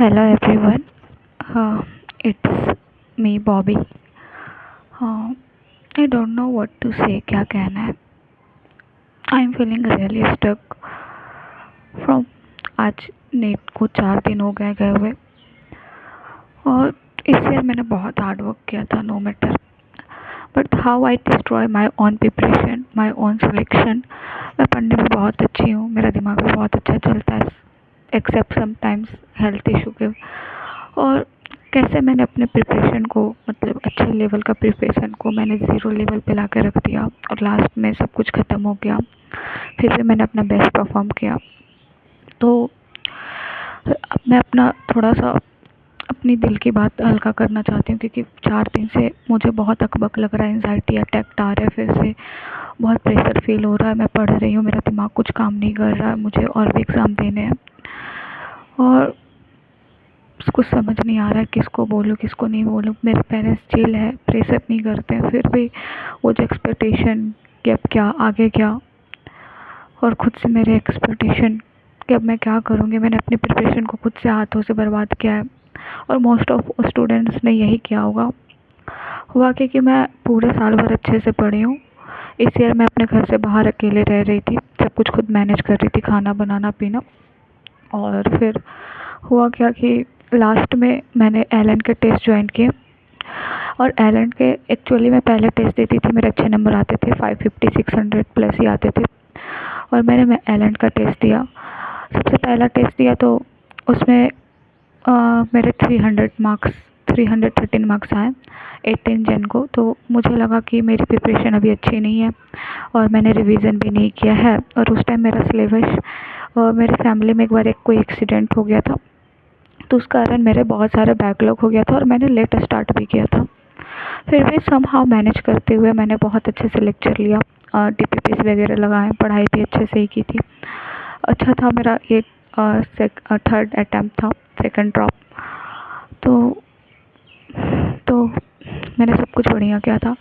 Hello everyone, it's me Bobby. Uh, I don't know what to say, क्या कहना है. I'm feeling really stuck from आज net को 4 दिन हो गए हुए और इस ईयर मैंने बहुत हार्ड वर्क किया था no matter but how I destroy my own preparation my own selection. मैं पढ़ने में बहुत अच्छी हूँ, मेरा दिमाग भी बहुत अच्छा चलता है एक्सेप्ट समटाइम्स हेल्थ इशू के. और कैसे मैंने अपने प्रिपरेशन को मतलब अच्छे लेवल का प्रिपरेशन को मैंने ज़ीरो लेवल पे ला के रख दिया और लास्ट में सब कुछ ख़त्म हो गया. फिर भी मैंने अपना बेस्ट परफॉर्म किया. तो अब मैं अपना थोड़ा सा अपनी दिल की बात हल्का करना चाहती हूँ क्योंकि 4 दिन से मुझे बहुत अकबक लग रहा है, एंजाइटी अटैक आ रहा है, फिर से बहुत प्रेशर फील हो रहा है. मैं पढ़ रही हूँ, मेरा दिमाग कुछ काम नहीं कर रहा है, मुझे और भी एग्ज़ाम देने हैं और कुछ समझ नहीं आ रहा है किसको बोलूँ किसको नहीं बोलूँ. मेरे पेरेंट्स चिल है, प्रेशर नहीं करते हैं, फिर भी वो जो एक्सपेक्टेशन कि अब क्या आगे क्या, और खुद से मेरे एक्सपेक्टेशन कि अब मैं क्या करूँगी. मैंने अपनी प्रिपरेशन को खुद से हाथों से बर्बाद किया है और मोस्ट ऑफ स्टूडेंट्स ने यही किया होगा. हुआ कि मैं पूरे साल भर अच्छे से पढ़ी हूँ. इस ईयर मैं अपने घर से बाहर अकेले रह रही थी, सब कुछ खुद मैनेज कर रही थी, खाना बनाना पीना. और फिर हुआ क्या कि लास्ट में मैंने एलन के टेस्ट ज्वाइन किए और एलन के एक्चुअली मैं पहले टेस्ट देती थी, मेरे अच्छे नंबर आते थे, 550 600 प्लस ही आते थे. और मैं एलन का टेस्ट दिया, सबसे पहला टेस्ट दिया तो उसमें मेरे 313 मार्क्स आए 18 जन को. तो मुझे लगा कि मेरी प्रिपरेशन अभी अच्छी नहीं है और मैंने रिवीजन भी नहीं किया है. और उस टाइम मेरा सिलेबस और मेरे फैमिली में एक बार कोई एक्सीडेंट हो गया था तो उस कारण मेरे बहुत सारे बैकलॉग हो गया था और मैंने लेट स्टार्ट भी किया था. फिर भी समहाउ मैनेज करते हुए मैंने बहुत अच्छे से लेक्चर लिया, डीपीपीस वगैरह लगाए, पढ़ाई भी अच्छे से ही की थी. अच्छा था मेरा ये थर्ड अटैम्प्ट था, सेकंड ड्रॉप. तो तो मैंने सब कुछ बढ़िया किया था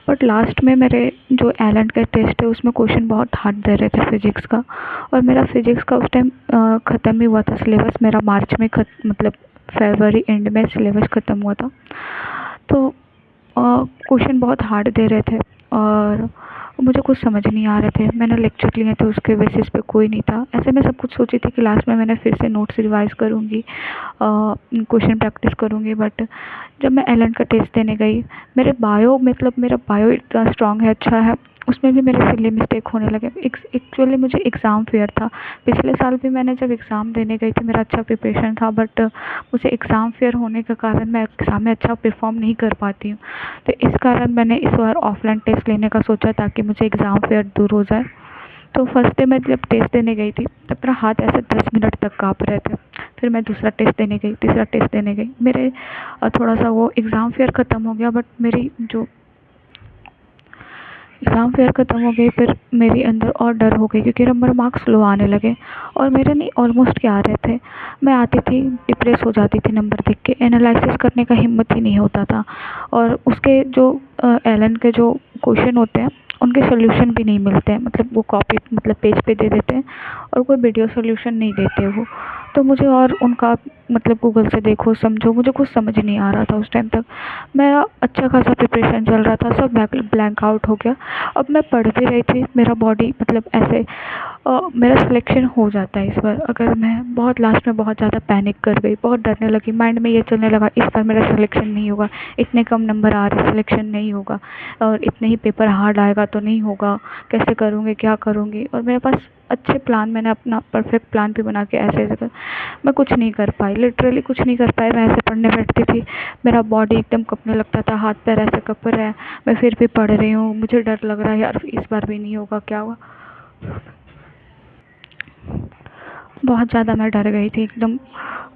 बट लास्ट में मेरे जो एलन का टेस्ट है उसमें क्वेश्चन बहुत हार्ड दे रहे थे फिजिक्स का. और मेरा फिजिक्स का उस टाइम ख़त्म ही हुआ था सिलेबस, मेरा मार्च में मतलब फरवरी एंड में सिलेबस ख़त्म हुआ था. तो क्वेश्चन बहुत हार्ड दे रहे थे और मुझे कुछ समझ नहीं आ रहे थे. मैंने लेक्चर लिए थे, उसके बेसिस पे कोई नहीं था. ऐसे मैं सब कुछ सोची थी कि लास्ट में मैंने फिर से नोट्स रिवाइज करूँगी, क्वेश्चन प्रैक्टिस करूँगी. बट जब मैं एलन का टेस्ट देने गई, मेरा बायो इतना स्ट्रॉन्ग है, अच्छा है, उसमें भी मेरे सिली मिस्टेक होने लगे. एक्चुअली मुझे एग्ज़ाम फेयर था. पिछले साल भी मैंने जब एग्ज़ाम देने गई थी मेरा अच्छा प्रिपरेशन था बट मुझे एग्ज़ाम फेयर होने के कारण मैं एग्ज़ाम में अच्छा परफॉर्म नहीं कर पाती हूँ. तो इस कारण मैंने इस बार ऑफलाइन टेस्ट लेने का सोचा ताकि मुझे एग्ज़ाम फेयर दूर हो जाए. तो फर्स्ट डे मैं जब टेस्ट देने गई थी तब मेरा हाथ ऐसे 10 मिनट तक काँप रहे थे. फिर मैं दूसरा टेस्ट देने गई, तीसरा टेस्ट देने गई, मेरे थोड़ा सा वो एग्ज़ाम फेयर ख़त्म हो गया बट मेरी जो एग्ज़ाम फेयर ख़त्म हो गई फिर मेरी अंदर और डर हो गई क्योंकि नंबर मार्क्स लो आने लगे और मेरे नहीं ऑलमोस्ट क्या आ रहे थे. मैं आती थी डिप्रेस हो जाती थी नंबर देख के, एनालिसिस करने का हिम्मत ही नहीं होता था. और उसके जो एलन के जो क्वेश्चन होते हैं उनके सोल्यूशन भी नहीं मिलते हैं, मतलब वो कॉपी मतलब पेज पे दे देते हैं और कोई वीडियो सोल्यूशन नहीं देते वो. तो मुझे और उनका मतलब गूगल से देखो समझो, मुझे कुछ समझ नहीं आ रहा था उस टाइम तक. मेरा अच्छा खासा प्रिपरेशन चल रहा था, सब ब्लैंक आउट हो गया. अब मैं पढ़ भी रही थी, मेरा बॉडी मतलब ऐसे मेरा सिलेक्शन हो जाता है इस बार. अगर मैं बहुत लास्ट में बहुत ज़्यादा पैनिक कर गई, बहुत डरने लगी, माइंड में ये चलने लगा इस बार मेरा सिलेक्शन नहीं होगा, इतने कम नंबर आ रहे, सिलेक्शन नहीं होगा और इतने ही पेपर हार्ड आएगा तो नहीं होगा, कैसे करूँगी क्या करूँगी. और मेरे पास अच्छे प्लान, मैंने अपना परफेक्ट प्लान भी बना के ऐसे ऐसे कर, मैं कुछ नहीं कर पाई, लिटरली कुछ नहीं कर पाई. मैं ऐसे पढ़ने बैठती थी, मेरा बॉडी एकदम कँपने लगता था, हाथ पैर ऐसे कँप रहे हैं, मैं फिर भी पढ़ रही हूँ. मुझे डर लग रहा है यार इस बार भी नहीं होगा, क्या हुआ. बहुत ज़्यादा मैं डर गई थी एकदम.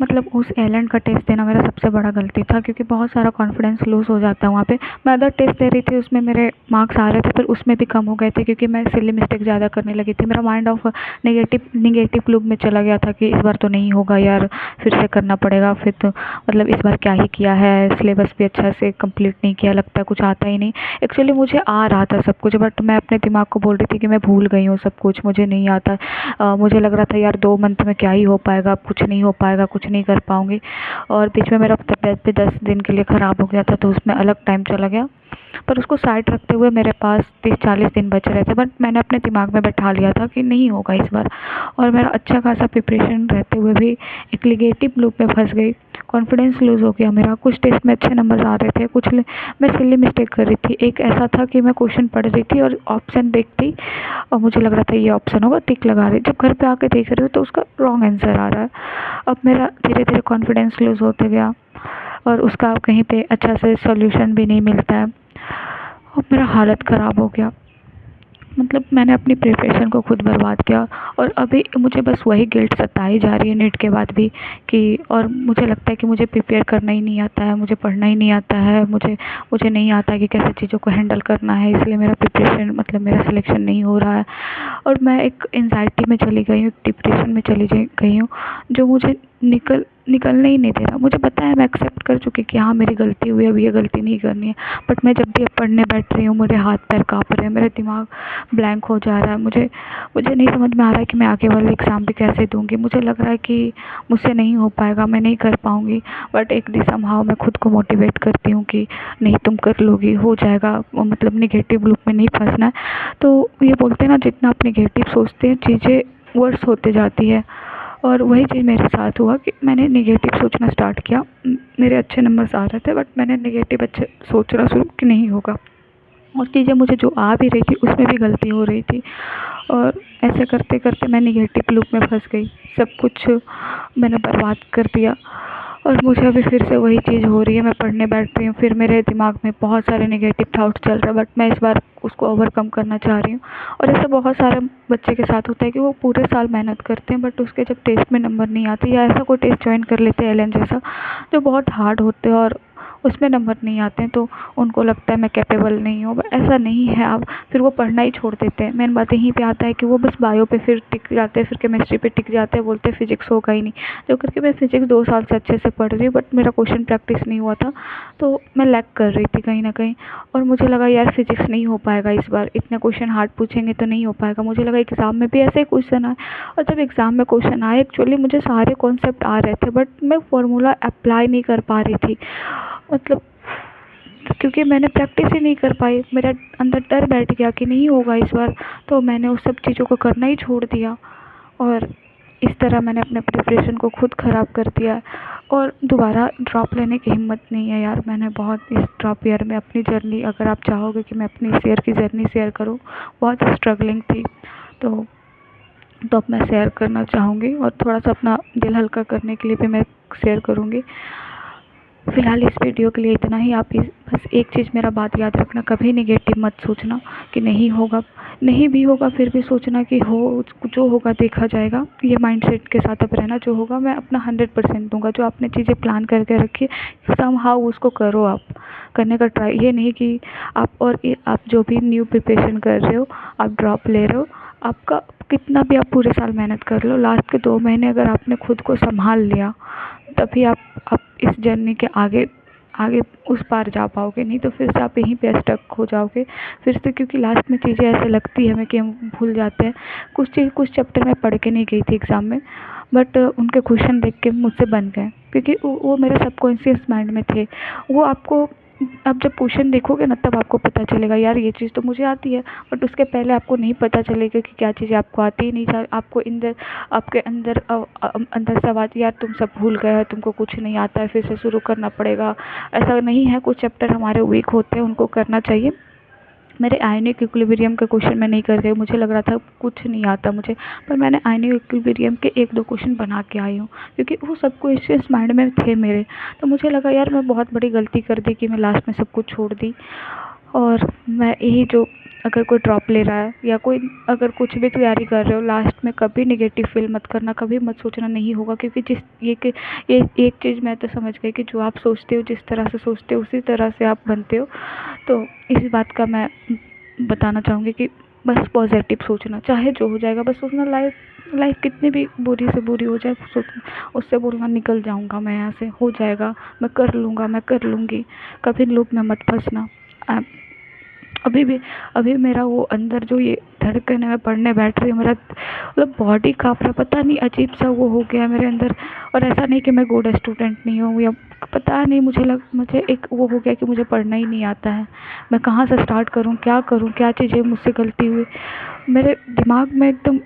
मतलब उस एलन का टेस्ट देना मेरा सबसे बड़ा गलती था क्योंकि बहुत सारा कॉन्फिडेंस लूज़ हो जाता है वहाँ पे. मैं अदर टेस्ट दे रही थी उसमें मेरे मार्क्स आ रहे थे पर उसमें भी कम हो गए थे क्योंकि मैं सिली मिस्टेक ज़्यादा करने लगी थी. मेरा माइंड ऑफ नेगेटिव लूप में चला गया था कि इस बार तो नहीं होगा यार, फिर से करना पड़ेगा, फिर तो मतलब इस बार क्या ही किया है, सिलेबस भी अच्छा से कंप्लीट नहीं किया, लगता है कुछ आता ही नहीं. एक्चुअली मुझे आ रहा था सब कुछ बट मैं अपने दिमाग को बोल रही थी कि मैं भूल गई हूँ सब कुछ, मुझे नहीं आता. मुझे लग रहा था यार 2 मंथ में क्या ही हो पाएगा, कुछ नहीं हो पाएगा, कुछ नहीं कर पाऊँगी। और बीच में मेरा तबीयत भी 10 दिन के लिए ख़राब हो गया था, तो उसमें अलग टाइम चला गया। पर उसको साइड रखते हुए मेरे पास 30-40 दिन बच रहे थे, बट मैंने अपने दिमाग में बैठा लिया था कि नहीं होगा इस बार। और मेरा अच्छा खासा प्रिपरेशन रहते हुए भी एक नेगेटिव लूप में फँस गई। कॉन्फिडेंस लूज़ हो गया मेरा। कुछ टेस्ट में अच्छे नंबर आ रहे थे, मैं सिली मिस्टेक कर रही थी। एक ऐसा था कि मैं क्वेश्चन पढ़ रही थी और ऑप्शन देखती और मुझे लग रहा था ये ऑप्शन होगा, टिक लगा रही। जब घर पे आके देख रही हूँ तो उसका रॉन्ग आंसर आ रहा है। अब मेरा धीरे-धीरे कॉन्फिडेंस लूज़ होते गया और उसका कहीं पे अच्छा से सॉल्यूशन भी नहीं मिलता है। और मेरा हालत ख़राब हो गया। मतलब मैंने अपनी प्रिपरेशन को खुद बर्बाद किया और अभी मुझे बस वही गिल्ट सताई जा रही है नीट के बाद भी कि और मुझे लगता है कि मुझे प्रिपेयर करना ही नहीं आता है, मुझे पढ़ना ही नहीं आता है, मुझे मुझे नहीं आता कि कैसे चीज़ों को हैंडल करना है, इसलिए मेरा प्रिपरेशन मतलब मेरा सिलेक्शन नहीं हो रहा है। और मैं एक एंग्ज़ायटी में चली गई हूँ, एक डिप्रेशन में चली गई हूँ, जो मुझे निकलने ही नहीं दे रहा। मुझे पता है, मैं एक्सेप्ट कर चुकी कि हाँ मेरी गलती हुई, अब ये गलती नहीं करनी है। बट मैं जब भी अब पढ़ने बैठ रही हूँ, मेरे हाथ पैर काँप रहे हैं, मेरा दिमाग ब्लैंक हो जा रहा है। मुझे मुझे नहीं समझ में आ रहा है कि मैं आगे वाले एग्ज़ाम भी कैसे दूँगी। मुझे लग रहा है कि मुझसे नहीं हो पाएगा, मैं नहीं कर पाऊँगी। बट एक द समहाउ मैं खुद को मोटिवेट करती हूँ कि नहीं तुम कर लोगी, हो जाएगा। मतलब नेगेटिव लूप में नहीं फँसना है। तो ये बोलते हैं ना, जितना आप नेगेटिव सोचते हैं चीज़ें वर्स होते जाती है। और वही चीज़ मेरे साथ हुआ कि मैंने नेगेटिव सोचना स्टार्ट किया। मेरे अच्छे नंबर्स आ रहे थे, बट मैंने नेगेटिव अच्छे सोचना शुरू कि नहीं होगा। और चीज़ें मुझे जो आ भी रही थी उसमें भी गलती हो रही थी। और ऐसे करते करते मैं नेगेटिव लूप में फंस गई। सब कुछ मैंने बर्बाद कर दिया और मुझे अभी फिर से वही चीज़ हो रही है। मैं पढ़ने बैठ रही हूँ, फिर मेरे दिमाग में बहुत सारे नेगेटिव थाट्स चल रहे हैं, बट मैं इस बार उसको ओवरकम करना चाह रही हूँ। और ऐसा बहुत सारे बच्चे के साथ होता है कि वो पूरे साल मेहनत करते हैं, बट उसके जब टेस्ट में नंबर नहीं आते, या ऐसा कोई टेस्ट ज्वाइन कर लेते हैं एलन जैसा, जो बहुत हार्ड होते हैं और उसमें नंबर नहीं आते हैं, तो उनको लगता है मैं कैपेबल नहीं हूँ। बट ऐसा नहीं है। अब फिर वो पढ़ना ही छोड़ देते हैं। मेन बात यहीं पे आता है कि वो बस बायो पे फिर टिक जाते हैं, फिर केमिस्ट्री पे टिक जाते हैं, बोलते हैं फिजिक्स होगा ही नहीं। जो करके मैं फिजिक्स 2 साल से अच्छे से पढ़ रही हूँ, बट मेरा क्वेश्चन प्रैक्टिस नहीं हुआ था, तो मैं लैग कर रही थी कहीं न कहीं। और मुझे लगा यार फिजिक्स नहीं हो पाएगा इस बार, इतने क्वेश्चन हार्ड पूछेंगे तो नहीं हो पाएगा। मुझे लगा एग्ज़ाम में भी ऐसे ही क्वेश्चन आए, और जब एग्ज़ाम में क्वेश्चन आए एक्चुअली मुझे सारे कॉन्सेप्ट आ रहे थे, बट मैं फ़ॉर्मूला अप्लाई नहीं कर पा रही थी। मतलब क्योंकि मैंने प्रैक्टिस ही नहीं कर पाई, मेरा अंदर डर बैठ गया कि नहीं होगा इस बार, तो मैंने उस सब चीज़ों को करना ही छोड़ दिया। और इस तरह मैंने अपने प्रिपरेशन को खुद ख़राब कर दिया है। और दोबारा ड्रॉप लेने की हिम्मत नहीं है यार। मैंने बहुत इस ड्रॉप ईयर में अपनी जर्नी, अगर आप चाहोगे कि मैं अपनी इस ईयर की जर्नी शेयर करूँ, बहुत स्ट्रगलिंग थी। तो अब मैं शेयर करना चाहूँगी, और थोड़ा-सा अपना दिल हल्का करने के लिए भी मैं शेयर करूँगी। फ़िलहाल इस वीडियो के लिए इतना ही। आप बस एक चीज़ मेरा बात याद रखना, कभी नेगेटिव मत सोचना कि नहीं होगा। नहीं भी होगा फिर भी सोचना कि जो होगा देखा जाएगा। ये माइंडसेट के साथ अब रहना, जो होगा मैं अपना 100% दूँगा। जो आपने चीज़ें प्लान करके रखी है, समहाउ उसको करो आप। करने का ट्राई, ये नहीं कि आप जो भी न्यू प्रिपरेशन कर रहे हो, आप ड्रॉप ले रहे हो, आपका कितना भी आप पूरे साल मेहनत कर लो, लास्ट के 2 महीने अगर आपने खुद को सँभाल लिया, तभी आप इस जर्नी के आगे आगे उस पार जा पाओगे। नहीं तो फिर से आप यहीं पे स्टक हो जाओगे फिर से, क्योंकि लास्ट में चीज़ें ऐसे लगती है हमें कि हम भूल जाते हैं। कुछ चैप्टर मैं पढ़ के नहीं गई थी एग्ज़ाम में, बट उनके क्वेश्चन देख के मुझसे बन गए, क्योंकि वो मेरे सबकॉन्शियस माइंड में थे। वो आपको, आप जब क्वेश्चन देखोगे ना, तब आपको पता चलेगा यार ये चीज़ तो मुझे आती है, बट उसके पहले आपको नहीं पता चलेगा कि क्या चीज़ें आपको आती ही नहीं। आपको आपके अंदर से आवाज़, यार तुम सब भूल गए हो, तुमको कुछ नहीं आता है, फिर से शुरू करना पड़ेगा। ऐसा नहीं है, कुछ चैप्टर हमारे वीक होते हैं, उनको करना चाहिए। मेरे आयनिक इक्विलिब्रियम के क्वेश्चन मैं नहीं कर गई, मुझे लग रहा था कुछ नहीं आता मुझे, पर मैंने आयनिक इक्विलिब्रियम के 1-2 क्वेश्चन बना के आई हूँ, क्योंकि वो सब क्वेश्चंस माइंड में थे मेरे। तो मुझे लगा यार मैं बहुत बड़ी गलती कर दी कि मैं लास्ट में सब कुछ छोड़ दी। और मैं यही जो, अगर कोई ड्रॉप ले रहा है या कोई अगर कुछ भी तैयारी कर रहे हो, लास्ट में कभी नेगेटिव फील मत करना, कभी मत सोचना नहीं होगा, क्योंकि ये एक चीज़ मैं तो समझ गई कि जो आप सोचते हो, जिस तरह से सोचते हो, उसी तरह से आप बनते हो। तो इस बात का मैं बताना चाहूँगी कि बस पॉजिटिव सोचना, चाहे जो हो जाएगा बस सोचना। लाइफ कितनी भी बुरी से बुरी हो जाए, उससे बोलना निकल जाऊँगा मैं यहाँ से, हो जाएगा, मैं कर लूँगा, मैं कर लूँगी। कभी लूप में मत फंसना। अभी भी मेरा वो अंदर जो ये धड़कन है, मैं पढ़ने बैठ रही हूँ, मेरा मतलब बॉडी काँप रहा, पता नहीं अजीब सा वो हो गया मेरे अंदर। और ऐसा नहीं कि मैं गुड स्टूडेंट नहीं हूँ, या पता नहीं, मुझे एक वो हो गया कि मुझे पढ़ना ही नहीं आता है। मैं कहाँ से स्टार्ट करूँ, क्या चीज़ें मुझसे गलती हुई। मेरे दिमाग में एकदम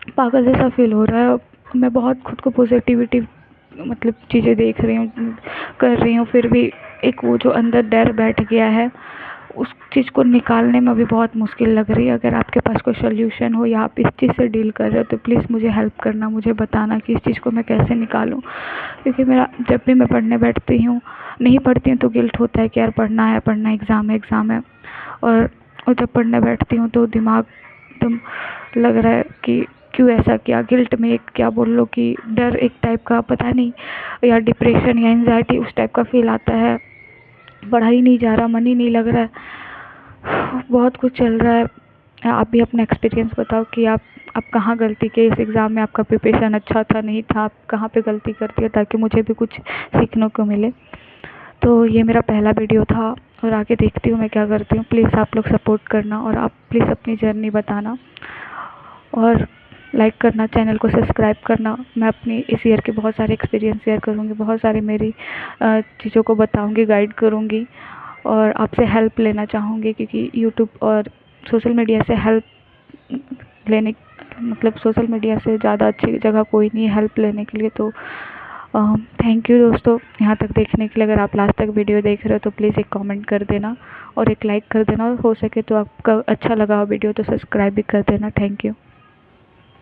पागल जैसा फील हो रहा है। मैं बहुत खुद को पॉजिटिविटी मतलब चीज़ें देख रही हूँ, कर रही हूँ, फिर भी एक वो जो अंदर डर बैठ गया है, उस चीज़ को निकालने में भी बहुत मुश्किल लग रही है। अगर आपके पास कोई सॉल्यूशन हो या आप इस चीज़ से डील कर रहे हो तो प्लीज़ मुझे हेल्प करना, मुझे बताना कि इस चीज़ को मैं कैसे निकालूं। क्योंकि मेरा जब भी मैं पढ़ने बैठती हूँ, नहीं पढ़ती हूँ तो गिल्ट होता है कि यार पढ़ना है, एग्ज़ाम है। और जब पढ़ने बैठती हूँ तो दिमाग एकदम लग रहा है कि क्यों ऐसा किया। गिल्ट में एक क्या बोल लो कि डर एक टाइप का, पता नहीं, या डिप्रेशन या एंजाइटी उस टाइप का फील आता है। पढ़ा ही नहीं जा रहा, मन ही नहीं लग रहा है, बहुत कुछ चल रहा है। आप भी अपना एक्सपीरियंस बताओ कि आप कहाँ गलती की इस एग्ज़ाम में, आपका प्रिपरेशन अच्छा था नहीं था, आप कहाँ पे गलती करती है, ताकि मुझे भी कुछ सीखने को मिले। तो ये मेरा पहला वीडियो था और आगे देखती हूँ मैं क्या करती हूँ। प्लीज़ आप लोग सपोर्ट करना और आप प्लीज़ अपनी जर्नी बताना और लाइक करना, चैनल को सब्सक्राइब करना। मैं अपनी इस ईयर के बहुत सारे एक्सपीरियंस शेयर करूँगी, बहुत सारी मेरी चीज़ों को बताऊँगी, गाइड करूँगी और आपसे हेल्प लेना चाहूँगी। क्योंकि यूट्यूब और सोशल मीडिया से हेल्प लेने मतलब सोशल मीडिया से ज़्यादा अच्छी जगह कोई नहीं है हेल्प लेने के लिए। तो थैंक यू दोस्तों यहाँ तक देखने के लिए। अगर आप लास्ट तक वीडियो देख रहे हो तो प्लीज़ एक कमेंट कर देना और एक लाइक कर देना, और हो सके तो आपका अच्छा लगा वीडियो तो सब्सक्राइब भी कर देना। Thank you.